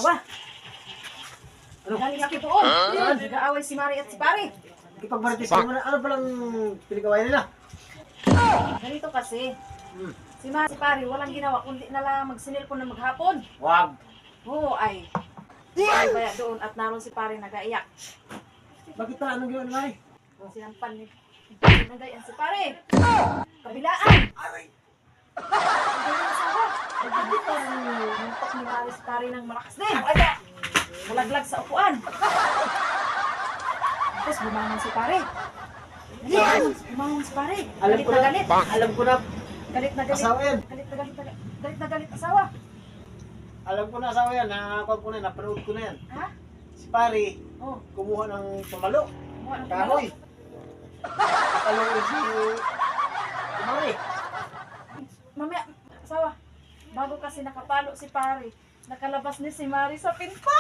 Awa. Galing ako doon. Nag-aaway si Mari at si Pare. Ipagmaritis mo na, ano palang pinag-away nila? Ganito kasi. Si Mari at si Pare walang ginawa kundi na lang magsinilpon na maghapon. Wag. Oo ay. Kaya doon at naroon si Pare nag-aiyak. Bakit pa? Anong ginawa naman Sinampan ni nagayan si Pare. Kabilaan. Ganyan asawa. Nagdito nuntok ni Mari si Pare ng malakas din. Malaglag sa upuan. Tapos bumangon si Pare. Bumangon si Pare. Alam Galit ko na na, galit. alam ko na, Galit na galit. asawa yan. Galit na galit. Galit na galit asawa. Alam ko na asawa yan, nakakuha ko na yan, napanood ko na yan. Ha? Si Pari, Oh, kumuha ng pamalo, kumuha ng kahoy. Nakaluin si Mari. Mamaya, asawa. Bago kasi nakapalo si Pare, nakalabas ni si Mari sa pinto.